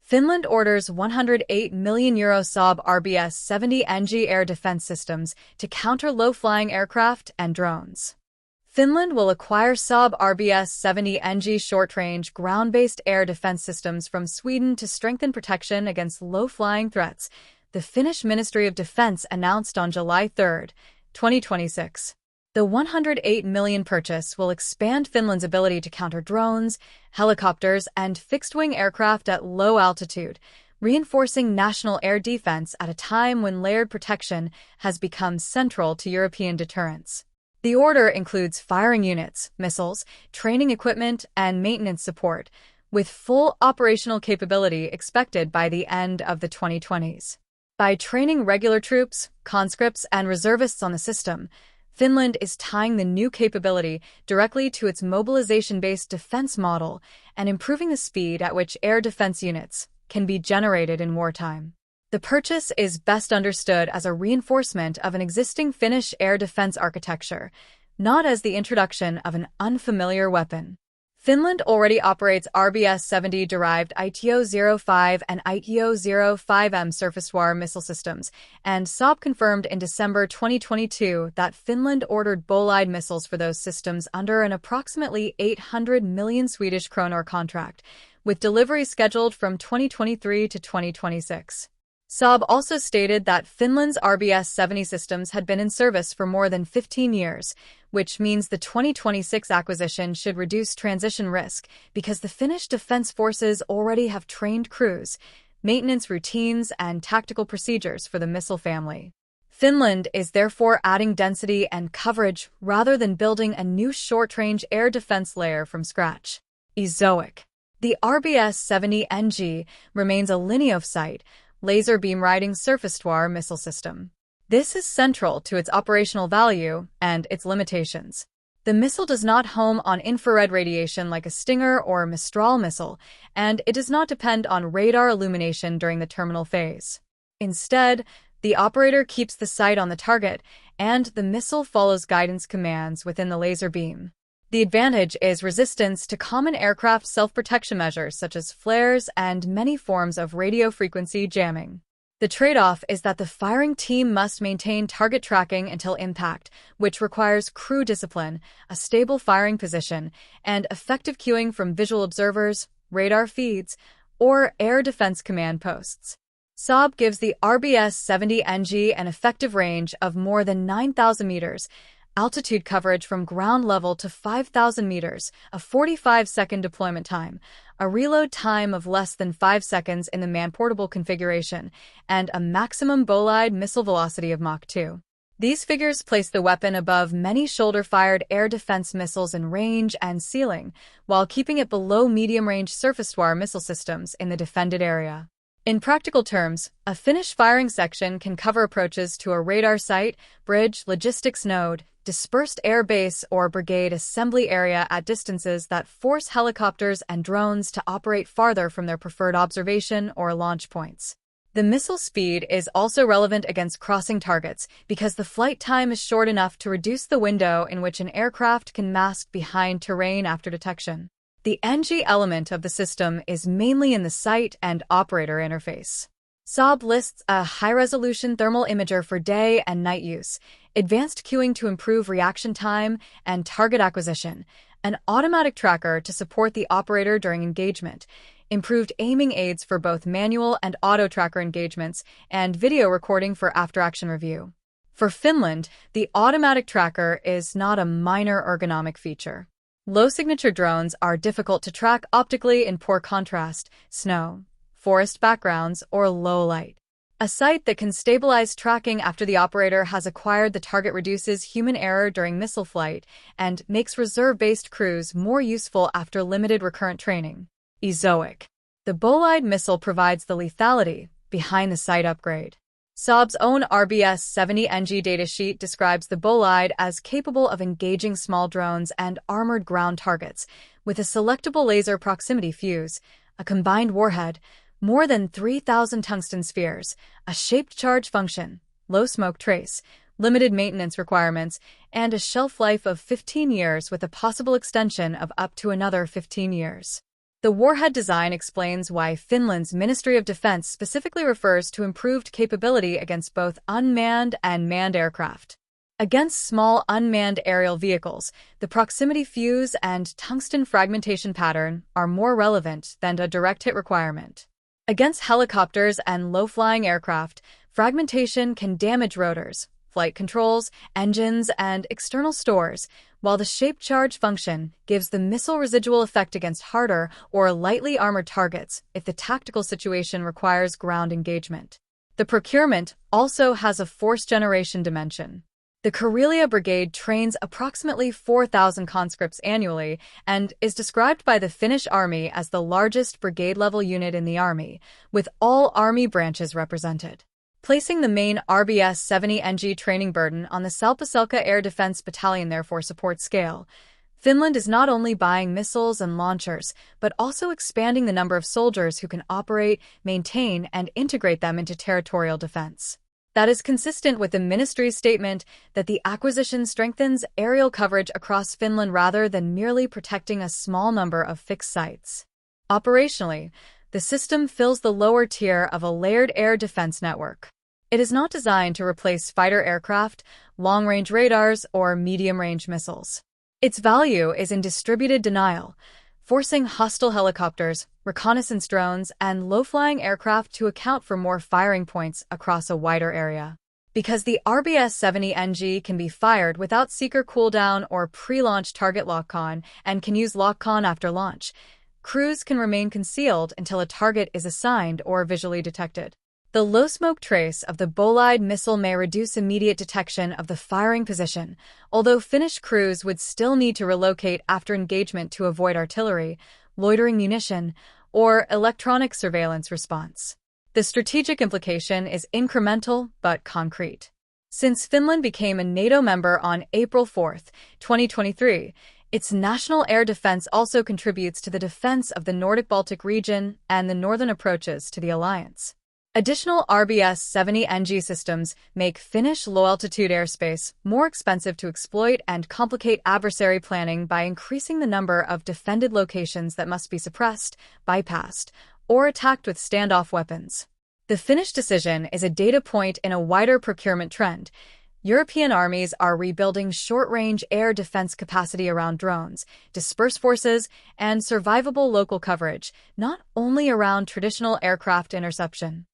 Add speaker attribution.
Speaker 1: Finland orders €108 million Saab RBS 70 NG air defense systems to counter low-flying aircraft and drones. Finland will acquire Saab RBS 70 NG short-range, ground-based air defense systems from Sweden to strengthen protection against low-flying threats, the Finnish Ministry of Defence announced on July 3, 2026. The €108 million purchase will expand Finland's ability to counter drones, helicopters, and fixed-wing aircraft at low altitude, reinforcing national air defense at a time when layered protection has become central to European deterrence. The order includes firing units, missiles, training equipment, and maintenance support, with full operational capability expected by the end of the 2020s. By training regular troops, conscripts, and reservists on the system, Finland is tying the new capability directly to its mobilization-based defense model and improving the speed at which air defense units can be generated in wartime. The purchase is best understood as a reinforcement of an existing Finnish air defense architecture, not as the introduction of an unfamiliar weapon. Finland already operates RBS-70-derived ITO-05 and ITO-05M surface-to-air missile systems, and Saab confirmed in December 2022 that Finland ordered bolide missiles for those systems under an approximately 800 million Swedish kronor contract, with delivery scheduled from 2023 to 2026. Saab also stated that Finland's RBS-70 systems had been in service for more than 15 years, which means the 2026 acquisition should reduce transition risk because the Finnish Defence Forces already have trained crews, maintenance routines, and tactical procedures for the missile family. Finland is therefore adding density and coverage rather than building a new short-range air defense layer from scratch. EZOIC. The RBS-70 NG remains a linear-of-sight, laser beam-riding surface-to-air missile system. This is central to its operational value and its limitations. The missile does not home on infrared radiation like a Stinger or Mistral missile, and it does not depend on radar illumination during the terminal phase. Instead, the operator keeps the sight on the target, and the missile follows guidance commands within the laser beam. The advantage is resistance to common aircraft self-protection measures such as flares and many forms of radio frequency jamming. The trade-off is that the firing team must maintain target tracking until impact, which requires crew discipline, a stable firing position, and effective cueing from visual observers, radar feeds, or air defense command posts. Saab gives the RBS-70 NG an effective range of more than 9,000 meters, altitude coverage from ground level to 5,000 meters, a 45-second deployment time, a reload time of less than 5 seconds in the man-portable configuration, and a maximum bolide missile velocity of Mach 2. These figures place the weapon above many shoulder-fired air defense missiles in range and ceiling, while keeping it below medium-range surface-to-air missile systems in the defended area. In practical terms, a Finnish firing section can cover approaches to a radar site, bridge, logistics node, dispersed air base, or brigade assembly area at distances that force helicopters and drones to operate farther from their preferred observation or launch points. The missile speed is also relevant against crossing targets because the flight time is short enough to reduce the window in which an aircraft can mask behind terrain after detection. The NG element of the system is mainly in the sight and operator interface. Saab lists a high-resolution thermal imager for day and night use, advanced cueing to improve reaction time and target acquisition, an automatic tracker to support the operator during engagement, improved aiming aids for both manual and auto-tracker engagements, and video recording for after-action review. For Finland, the automatic tracker is not a minor ergonomic feature. Low-signature drones are difficult to track optically in poor contrast, snow, forest backgrounds, or low light. A site that can stabilize tracking after the operator has acquired the target reduces human error during missile flight and makes reserve-based crews more useful after limited recurrent training. EZOIC. The bolide missile provides the lethality behind the sight upgrade. Saab's own RBS-70 NG datasheet describes the bolide as capable of engaging small drones and armored ground targets, with a selectable laser proximity fuse, a combined warhead, more than 3,000 tungsten spheres, a shaped charge function, low smoke trace, limited maintenance requirements, and a shelf life of 15 years with a possible extension of up to another 15 years. The warhead design explains why Finland's Ministry of Defence specifically refers to improved capability against both unmanned and manned aircraft. Against small unmanned aerial vehicles, the proximity fuse and tungsten fragmentation pattern are more relevant than a direct hit requirement. Against helicopters and low-flying aircraft, fragmentation can damage rotors, flight controls, engines, and external stores, while the shaped charge function gives the missile residual effect against harder or lightly armored targets if the tactical situation requires ground engagement. The procurement also has a force generation dimension. The Karelia Brigade trains approximately 4,000 conscripts annually and is described by the Finnish Army as the largest brigade-level unit in the Army, with all Army branches represented. Placing the main RBS 70NG training burden on the Salpaselkä Air Defense Battalion therefore supports scale. Finland is not only buying missiles and launchers, but also expanding the number of soldiers who can operate, maintain, and integrate them into territorial defense. That is consistent with the ministry's statement that the acquisition strengthens aerial coverage across Finland rather than merely protecting a small number of fixed sites. Operationally, the system fills the lower tier of a layered air defense network. It is not designed to replace fighter aircraft, long-range radars, or medium-range missiles. Its value is in distributed denial, forcing hostile helicopters, reconnaissance drones, and low-flying aircraft to account for more firing points across a wider area. Because the RBS 70NG can be fired without seeker cooldown or pre-launch target lock-on and can use lock-on after launch, crews can remain concealed until a target is assigned or visually detected. The low smoke trace of the bolide missile may reduce immediate detection of the firing position, although Finnish crews would still need to relocate after engagement to avoid artillery, loitering munition, or electronic surveillance response. The strategic implication is incremental but concrete. Since Finland became a NATO member on April 4, 2023, its national air defense also contributes to the defense of the Nordic-Baltic region and the northern approaches to the alliance. Additional RBS 70NG systems make Finnish low-altitude airspace more expensive to exploit and complicate adversary planning by increasing the number of defended locations that must be suppressed, bypassed, or attacked with standoff weapons. The Finnish decision is a data point in a wider procurement trend. European armies are rebuilding short-range air defense capacity around drones, dispersed forces, and survivable local coverage, not only around traditional aircraft interception.